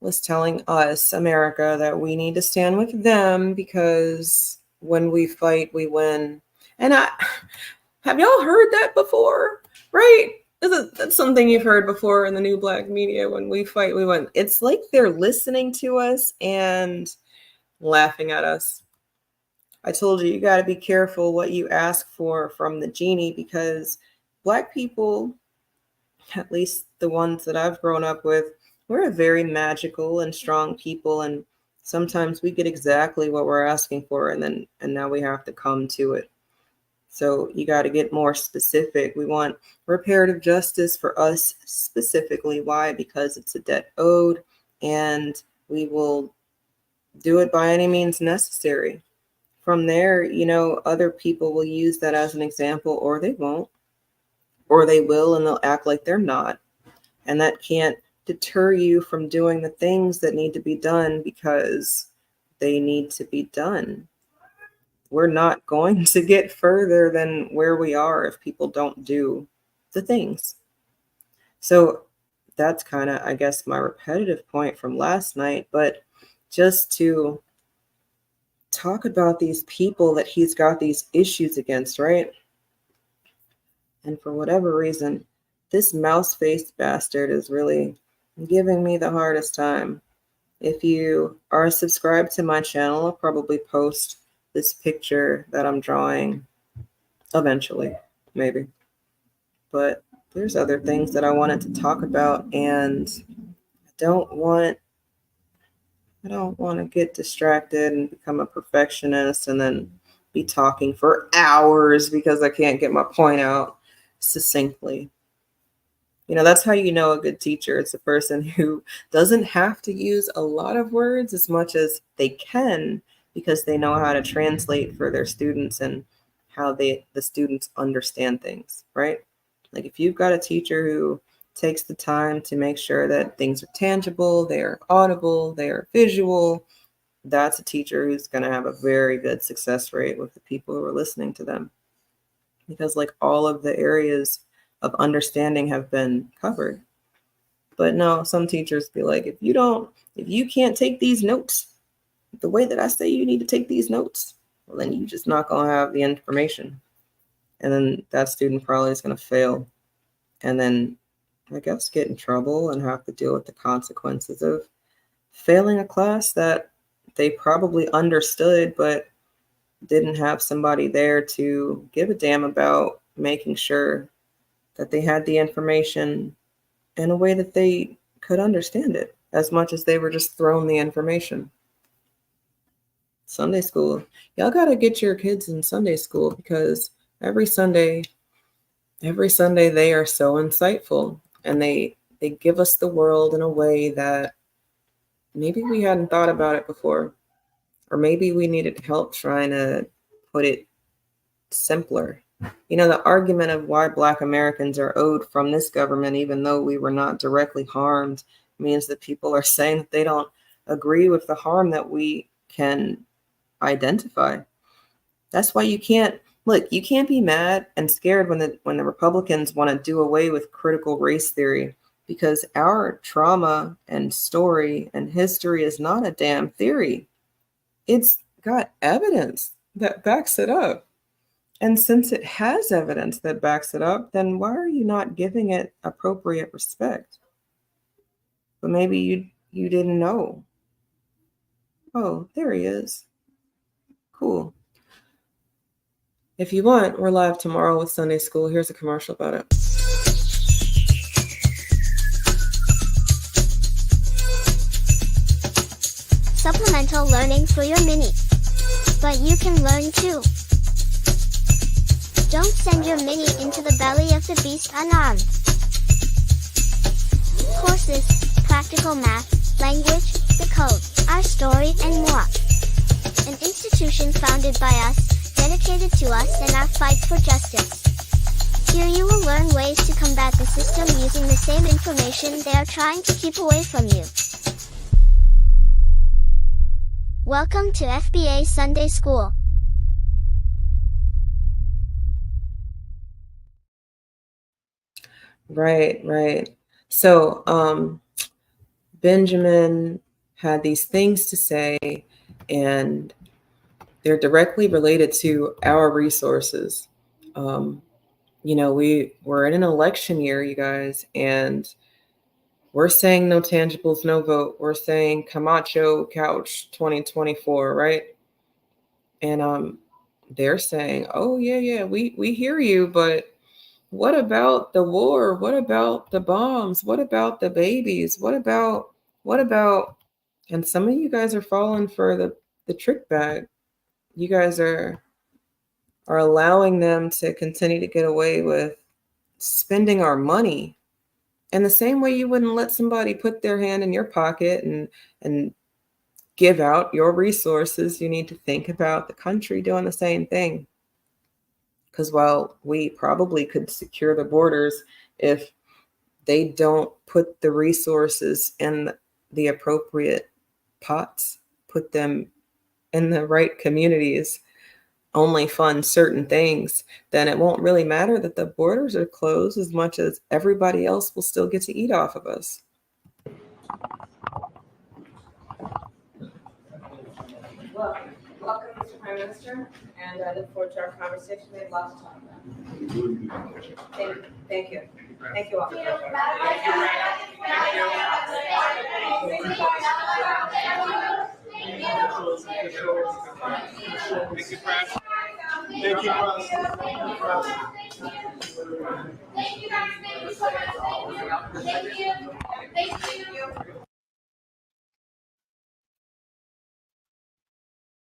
was telling us, America, that we need to stand with them because when we fight, we win. And have y'all heard that before? Right? That's something you've heard before in the new black media. When we fight, we win. It's like they're listening to us and laughing at us. I told you, you got to be careful what you ask for from the genie, because black people, at least the ones that I've grown up with, we're a very magical and strong people. And sometimes we get exactly what we're asking for. And now we have to come to it. So you got to get more specific. We want reparative justice for us specifically. Why? Because it's a debt owed, and we will do it by any means necessary from there, other people will use that as an example, or they won't, or they will and they'll act like they're not. And that can't deter you from doing the things that need to be done because they need to be done. We're not going to get further than where we are if people don't do the things. So that's kind of, I guess, my repetitive point from last night. But just to talk about these people that he's got these issues against, right? And for whatever reason, this mouse-faced bastard is really giving me the hardest time. If you are subscribed to my channel, I'll probably post this picture that I'm drawing eventually, maybe. But there's other things that I wanted to talk about, and I don't want to get distracted and become a perfectionist and then be talking for hours because I can't get my point out succinctly. That's how you know a good teacher. It's a person who doesn't have to use a lot of words as much as they can because they know how to translate for their students and how the students understand things, right? Like if you've got a teacher who takes the time to make sure that things are tangible, they are audible, they are visual, that's a teacher who's going to have a very good success rate with the people who are listening to them. Because like all of the areas of understanding have been covered. But no, some teachers be like, if you can't take these notes the way that I say you need to take these notes, well, then you're just not going to have the information. And then that student probably is going to fail. And then I guess get in trouble and have to deal with the consequences of failing a class that they probably understood, but didn't have somebody there to give a damn about making sure that they had the information in a way that they could understand it as much as they were just thrown the information. Sunday school. Y'all got to get your kids in Sunday school because every Sunday they are so insightful and they give us the world in a way that maybe we hadn't thought about it before, or maybe we needed help trying to put it simpler. The argument of why Black Americans are owed from this government, even though we were not directly harmed, means that people are saying that they don't agree with the harm that we can identify. That's why you can't be mad and scared when the Republicans want to do away with critical race theory, because our trauma and story and history is not a damn theory. It's got evidence that backs it up. And since it has evidence that backs it up, then why are you not giving it appropriate respect? But maybe you didn't know. Oh, there he is. Cool. If you want, we're live tomorrow with Sunday School. Here's a commercial about it. Supplemental learning for your mini. But you can learn too. Don't send your mini into the belly of the beast unarmed. Courses, practical math, language, the code, our story, and more. An institution founded by us, dedicated to us and our fight for justice. Here you will learn ways to combat the system using the same information they are trying to keep away from you. Welcome to FBA Sunday School. Right. So, Benjamin had these things to say, and they're directly related to our resources. We're in an election year, you guys, and we're saying no tangibles, no vote. We're saying Camacho Couch 2024, right? And they're saying, oh yeah, we hear you, but what about the war? What about the bombs? What about the babies? What about, and some of you guys are falling for the trick bag. You guys are allowing them to continue to get away with spending our money in the same way you wouldn't let somebody put their hand in your pocket and give out your resources, you need to think about the country doing the same thing. Because while we probably could secure the borders, if they don't put the resources in the appropriate pots, put them in the right communities, only fund certain things, then it won't really matter that the borders are closed as much as everybody else will still get to eat off of us. Well, welcome, Mr. Prime Minister, and I look forward to our conversation. We have lots to talk about. Thank you. Thank you all. Thank you, Russ.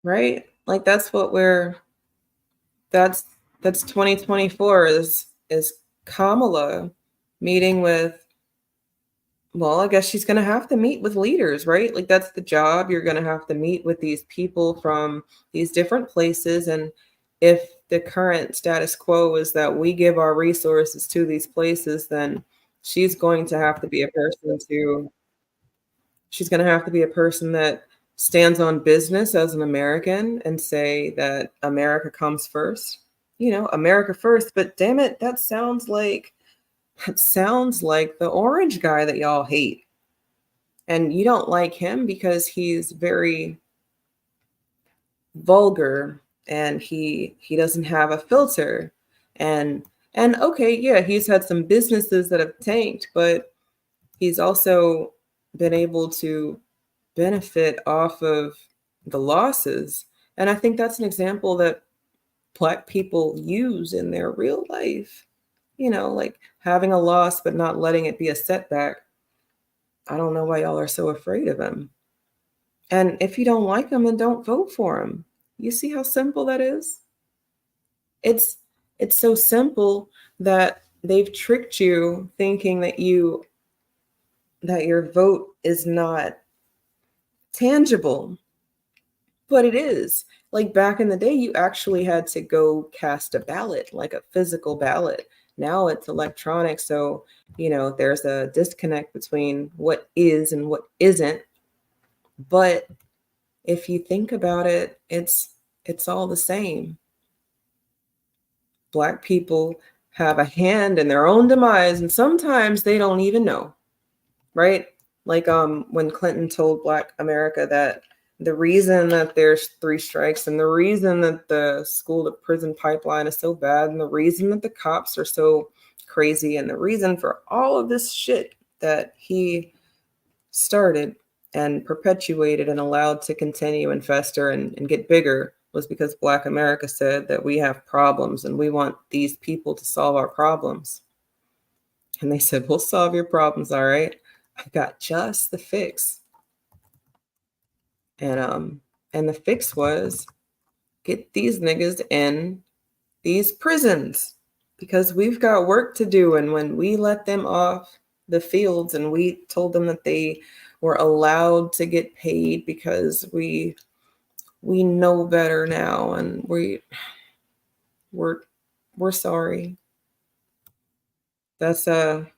Right? Like that's 2024 is Kamala meeting with, well, I guess she's going to have to meet with leaders, right? Like that's the job. You're going to have to meet with these people from these different places. And if the current status quo is that we give our resources to these places, then she's going to have to be a person that stands on business as an American and say that America comes first. America first, but damn it, that sounds like the orange guy that y'all hate. And you don't like him because he's very vulgar and he doesn't have a filter. And okay, yeah, he's had some businesses that have tanked, but he's also been able to benefit off of the losses. And I think that's an example that Black people use in their real life, like having a loss but not letting it be a setback. I don't know why y'all are so afraid of him. And if you don't like him, then don't vote for him. You see how simple that is? It's so simple that they've tricked you thinking that your vote is not tangible. But it is. Like back in the day, you actually had to go cast a ballot, like a physical ballot. Now it's electronic. So, there's a disconnect between what is and what isn't. But if you think about it, it's all the same. Black people have a hand in their own demise, and sometimes they don't even know, right? Like when Clinton told Black America that the reason that there's 3 strikes and the reason that the school to prison pipeline is so bad and the reason that the cops are so crazy and the reason for all of this shit that he started and perpetuated and allowed to continue and fester and get bigger was because Black America said that we have problems and we want these people to solve our problems. And they said, we'll solve your problems, all right? I got just the fix. And the fix was get these niggas in these prisons because we've got work to do. And when we let them off the fields and we told them that they were allowed to get paid because we know better now and we're sorry. That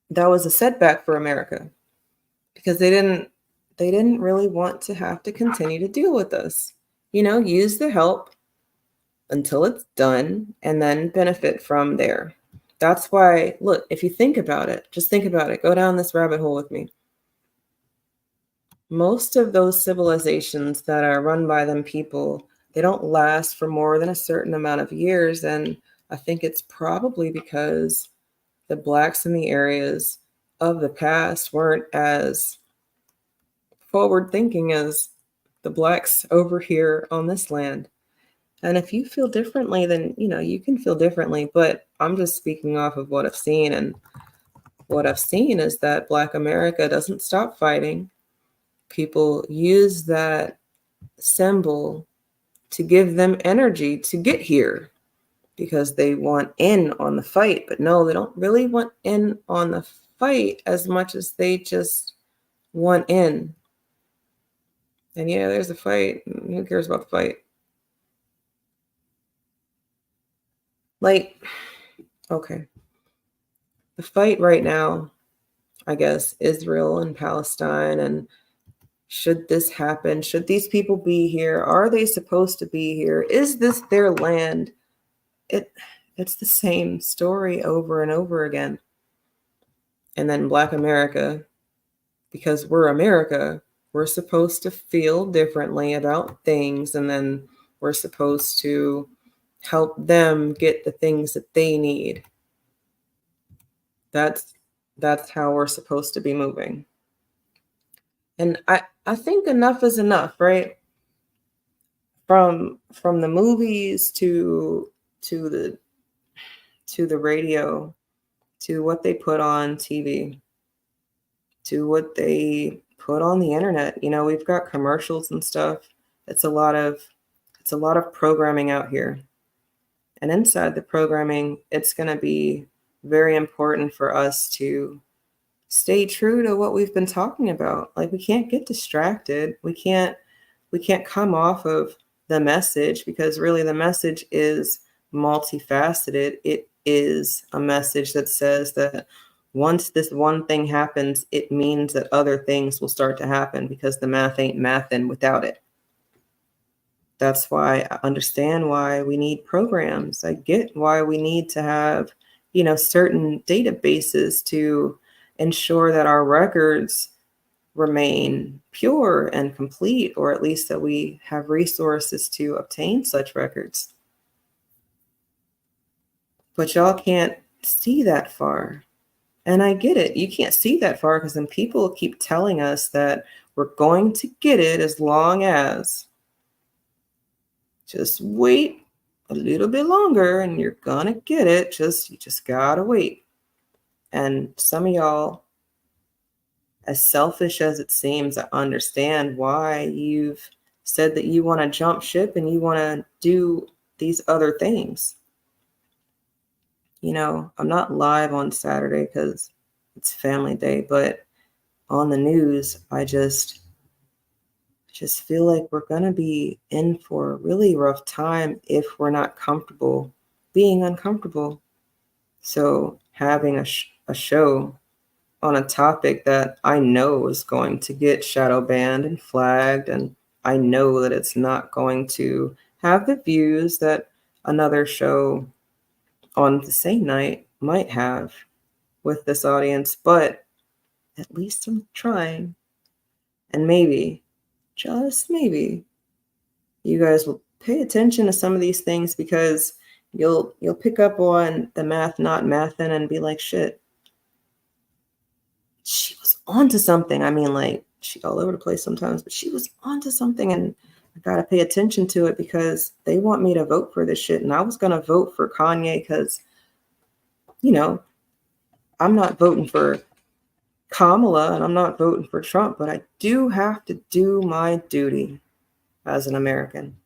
was a setback for America because they didn't really want to have to continue to deal with us. Use the help until it's done and then benefit from there. That's why, look, if you think about it, just think about it, go down this rabbit hole with me. Most of those civilizations that are run by them people, they don't last for more than a certain amount of years. And I think it's probably because the Blacks in the areas of the past weren't as forward thinking as the Blacks over here on this land. And if you feel differently, then, you can feel differently. But I'm just speaking off of what I've seen. And what I've seen is that Black America doesn't stop fighting. People use that symbol to give them energy to get here because they want in on the fight. But no, they don't really want in on the fight as much as they just want in. And yeah, there's a fight. Who cares about the fight? Like, okay. The fight right now, I guess, Israel and Palestine, and should this happen? Should these people be here? Are they supposed to be here? Is this their land? It's the same story over and over again. And then Black America, because we're America, we're supposed to feel differently about things, and then we're supposed to help them get the things that they need. That's how we're supposed to be moving. And I think enough is enough, right? From the movies to the to the radio, to what they put on TV, to what they put on the internet. You know, we've got commercials and stuff. It's a lot of programming out here. And inside the programming, it's going to be very important for us to stay true to what we've been talking about. Like, we can't get distracted. We can't come off of the message, because really the message is multifaceted. It is a message that says that once this one thing happens, it means that other things will start to happen, because the math ain't mathin' without it. That's why I understand why we need programs. I get why we need to have, certain databases to ensure that our records remain pure and complete, or at least that we have resources to obtain such records. But y'all can't see that far. And I get it. You can't see that far because then people keep telling us that we're going to get it as long as. Just wait a little bit longer and you're gonna get it. You just gotta wait. And some of y'all, as selfish as it seems, I understand why you've said that you want to jump ship and you want to do these other things. I'm not live on Saturday because it's family day, but on the news, I just feel like we're going to be in for a really rough time if we're not comfortable being uncomfortable. So having a show on a topic that I know is going to get shadow banned and flagged, and I know that it's not going to have the views that another show on the same night might have with this audience, but at least I'm trying. And maybe, just maybe, you guys will pay attention to some of these things, because you'll pick up on the math not mathin' and be like, shit, she was onto something. I mean, like, she all over the place sometimes, but she was onto something, and I gotta pay attention to it because they want me to vote for this shit. And I was gonna vote for Kanye because, I'm not voting for Kamala and I'm not voting for Trump, but I do have to do my duty as an American.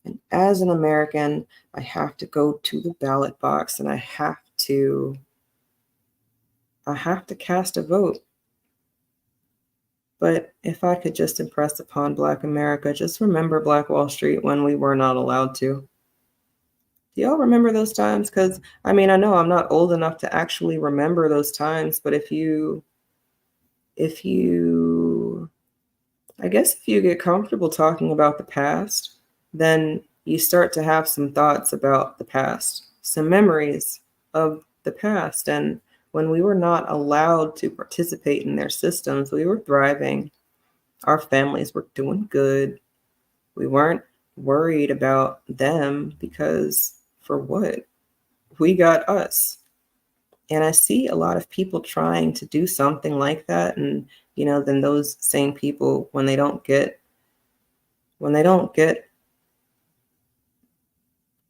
And as an American, I have to go to the ballot box and I have to cast a vote. But if I could just impress upon Black America, just remember Black Wall Street when we were not allowed to. Do y'all remember those times? Because, I know I'm not old enough to actually remember those times, but if you get comfortable talking about the past, then you start to have some thoughts about the past, some memories of the past. And when we were not allowed to participate in their systems, we were thriving. Our families were doing good. We weren't worried about them because, for what? We got us. And I see a lot of people trying to do something like that. And, then those same people, when they don't get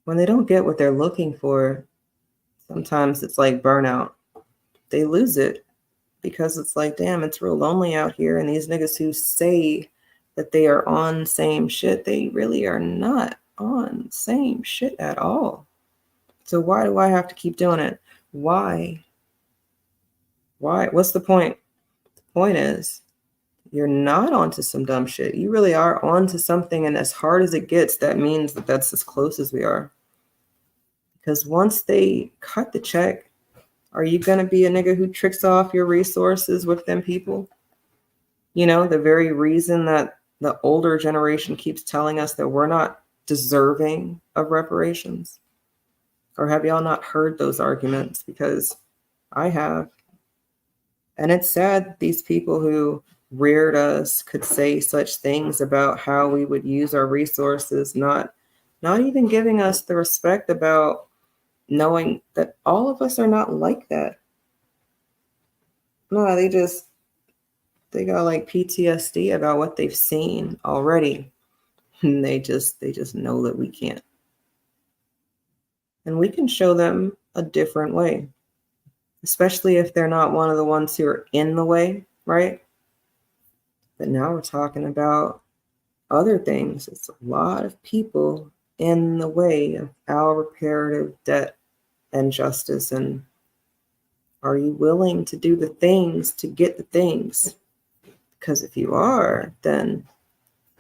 what they're looking for, sometimes it's like burnout. They lose it because it's like, damn, it's real lonely out here. And these niggas who say that they are on same shit, they really are not on same shit at all. So why do I have to keep doing it? Why? What's the point? The point is, you're not onto some dumb shit. You really are onto something, and as hard as it gets, that means that that's as close as we are. Because once they cut the check, are you gonna be a nigga who tricks off your resources with them people? You know, the very reason that the older generation keeps telling us that we're not deserving of reparations. Or have y'all not heard those arguments? Because I have. And it's sad these people who reared us could say such things about how we would use our resources, not even giving us the respect about knowing that all of us are not like that. No, they got like PTSD about what they've seen already. And they just know that we can't. And we can show them a different way, especially if they're not one of the ones who are in the way, right? But now we're talking about other things. It's a lot of people in the way of our reparative debt and justice. And are you willing to do the things to get the things? Because if you are, then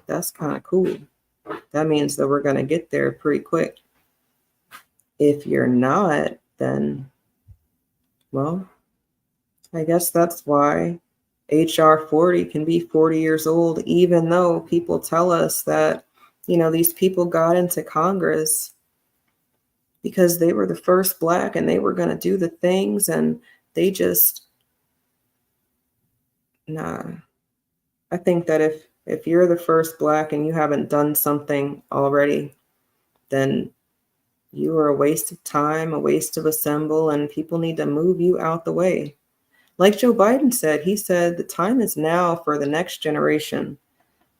that's kind of cool. That means that we're going to get there pretty quick. If you're not, then, well, I guess that's why HR 40 can be 40 years old, even though people tell us that, you know, these people got into Congress because they were the first Black and they were going to do the things, and they just, nah. I think that if you're the first Black and you haven't done something already, then you are a waste of time, a waste of assemble, and people need to move you out the way. Like Joe Biden said, he said the time is now for the next generation.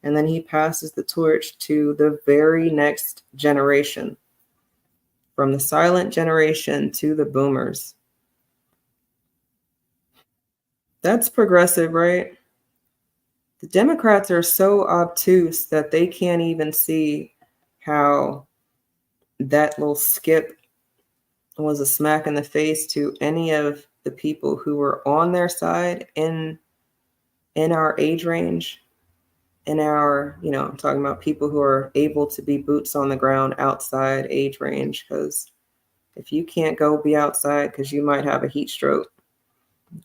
And then he passes the torch to the very next generation, from the silent generation to the boomers. That's progressive, right? The Democrats are so obtuse that they can't even see how that little skip was a smack in the face to any of the people who were on their side in our age range, in our, you know, I'm talking about people who are able to be boots on the ground outside age range. Because if you can't go be outside because you might have a heat stroke,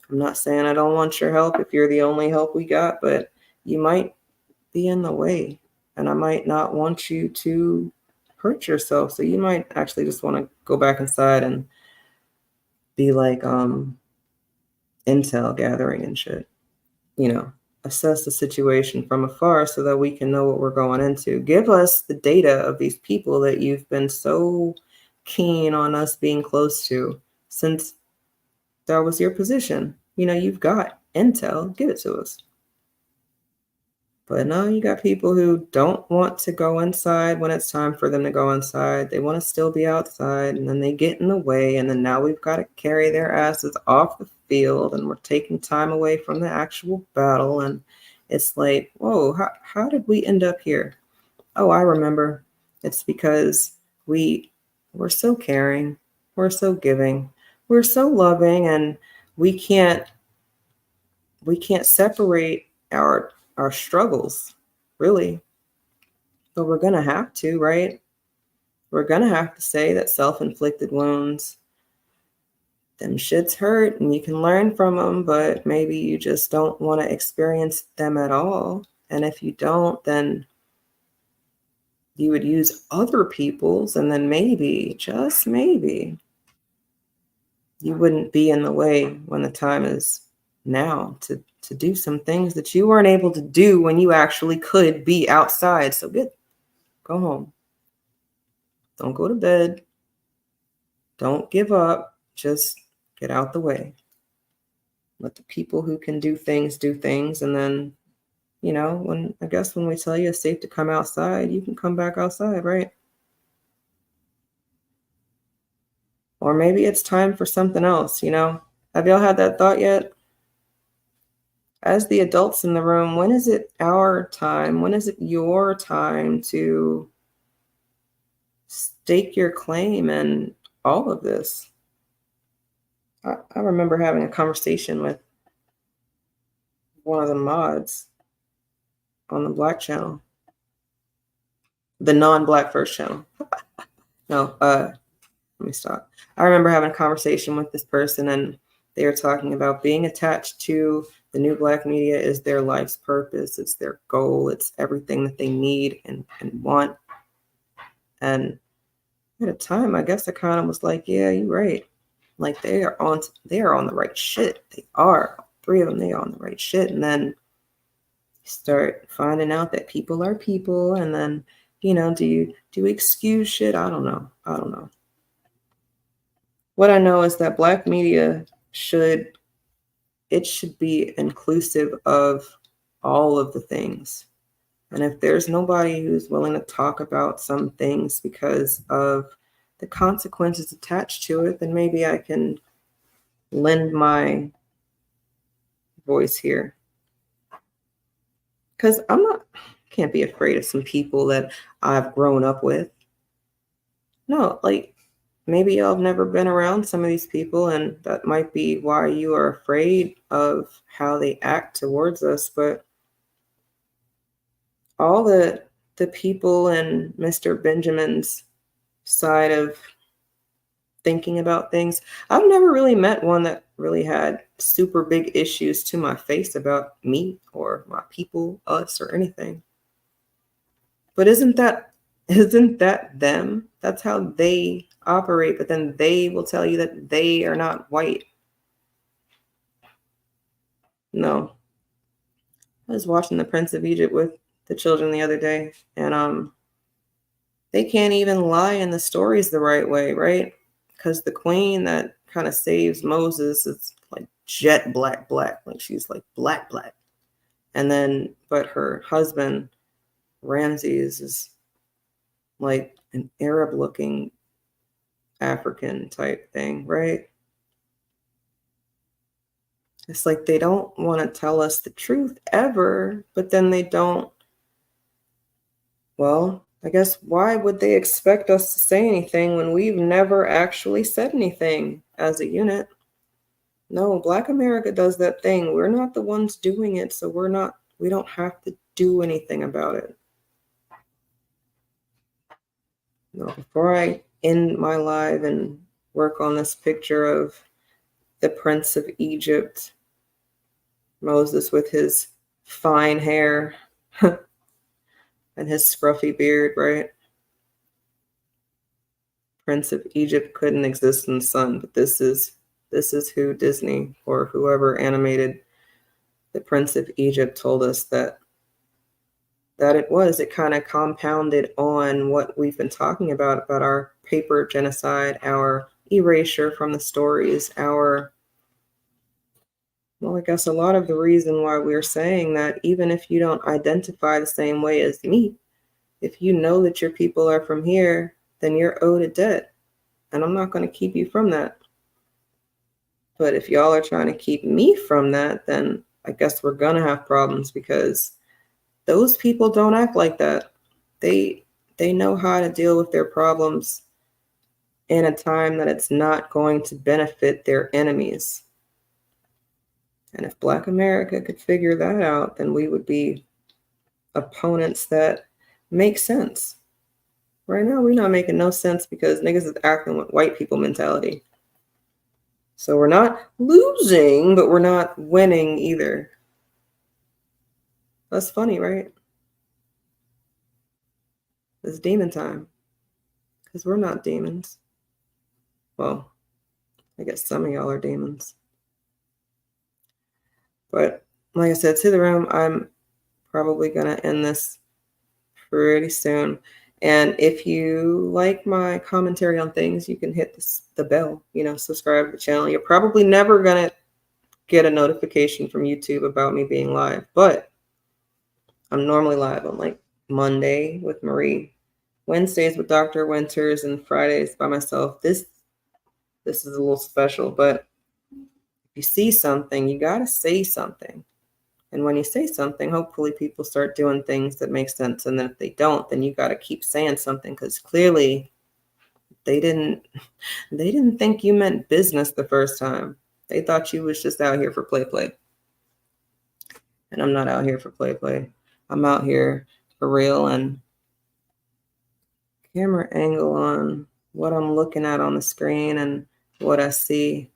I'm not saying I don't want your help if you're the only help we got, but you might be in the way, and I might not want you to hurt yourself. So you might actually just want to go back inside and be like intel gathering and shit. You know, assess the situation from afar so that we can know what we're going into. Give us the data of these people that you've been so keen on us being close to since that was your position. You know, you've got intel, give it to us. But no, you got people who don't want to go inside when it's time for them to go inside. They want to still be outside, and then they get in the way, and then now we've got to carry their asses off the field, and we're taking time away from the actual battle. And it's like, whoa, how did we end up here? Oh, I remember. It's because we're so caring, we're so giving, we're so loving, and we can't separate our struggles, really. But we're gonna have to, right? We're gonna have to say that self-inflicted wounds, them shits hurt, and you can learn from them, but maybe you just don't want to experience them at all. And if you don't, then you would use other people's, and then maybe, just maybe, you wouldn't be in the way when the time is now to do some things that you weren't able to do when you actually could be outside. So go home. Don't go to bed. Don't give up. Just get out the way. Let the people who can do things. And then, you know, when we tell you it's safe to come outside, you can come back outside, right? Or maybe it's time for something else, you know? Have y'all had that thought yet? As the adults in the room, when is it our time? When is it your time to stake your claim in all of this? I remember having a conversation with one of the mods on the Black channel, the non-Black First channel. No, let me stop. I remember having a conversation with this person, and they were talking about being attached to the new Black media is their life's purpose. It's their goal. It's everything that they need and want. And at a time, I guess I kind of was like, yeah, you're right. Like they are on the right shit. They are. 3 of them, they are on the right shit. And then you start finding out that people are people, and then, do you excuse shit? I don't know. What I know is that Black media should be inclusive of all of the things. And if there's nobody who's willing to talk about some things because of the consequences attached to it, then maybe I can lend my voice here. Because can't be afraid of some people that I've grown up with. No, like maybe y'all have never been around some of these people, and that might be why you are afraid of how they act towards us. But all the people in Mr. Benjamin's side of thinking about things, I've never really met one that really had super big issues to my face about me or my people, us, or anything. But isn't that them? That's how they operate, but then they will tell you that they are not white. No. I was watching The Prince of Egypt with the children the other day, and they can't even lie in the stories the right way, right? Because the queen that kind of saves Moses is like jet black, like she's like black. And then, but her husband, Ramses, is like an Arab looking African type thing, right? It's like they don't want to tell us the truth ever, but then they don't. Well, I guess why would they expect us to say anything when we've never actually said anything as a unit? No, Black America does that thing. We're not the ones doing it, so we don't have to do anything about it. No, before I end my live and work on this picture of the Prince of Egypt, Moses with his fine hair and his scruffy beard, right? Prince of Egypt couldn't exist in the sun, but this is who Disney or whoever animated the Prince of Egypt told us that it was. It kind of compounded on what we've been talking about our paper genocide, our erasure from the stories, I guess a lot of the reason why we're saying that even if you don't identify the same way as me, if you know that your people are from here, then you're owed a debt. And I'm not going to keep you from that. But if y'all are trying to keep me from that, then I guess we're going to have problems, because those people don't act like that. They know how to deal with their problems in a time that it's not going to benefit their enemies. And if Black America could figure that out, then we would be opponents that make sense. Right now, we're not making no sense because niggas is acting with white people mentality. So we're not losing, but we're not winning either. That's funny, right? It's demon time. Because we're not demons. Well, I guess some of y'all are demons. But like I said, to the room, I'm probably going to end this pretty soon. And if you like my commentary on things, you can hit the bell, subscribe to the channel. You're probably never going to get a notification from YouTube about me being live, but I'm normally live on like Monday with Marie, Wednesdays with Dr. Winters, and Fridays by myself. This is a little special, but if you see something, you got to say something. And when you say something, hopefully people start doing things that make sense. And then if they don't, then you got to keep saying something, because clearly they didn't think you meant business the first time. They thought you was just out here for play. And I'm not out here for play. I'm out here for real, and camera angle on what I'm looking at on the screen and what I see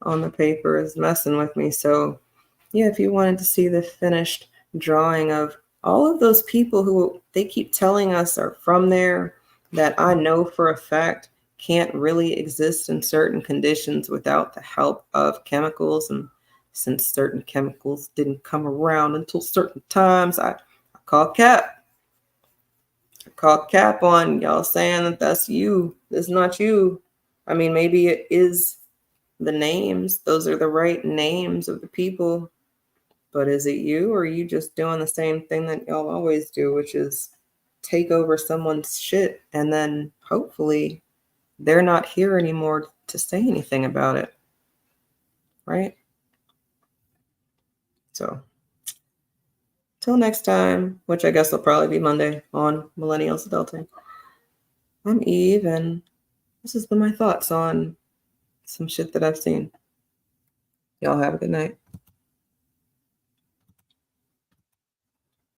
on the paper is messing with me. So yeah, if you wanted to see the finished drawing of all of those people who they keep telling us are from there, that I know for a fact can't really exist in certain conditions without the help of chemicals. And since certain chemicals didn't come around until certain times, I call cap. I call cap on y'all saying that that's you. It's not you. I mean, maybe it is the names. Those are the right names of the people. But is it you, or are you just doing the same thing that y'all always do, which is take over someone's shit and then hopefully they're not here anymore to say anything about it, right? So till next time, which I guess will probably be Monday on Millennials Adulting, I'm Eve, and this has been my thoughts on some shit that I've seen. Y'all have a good night.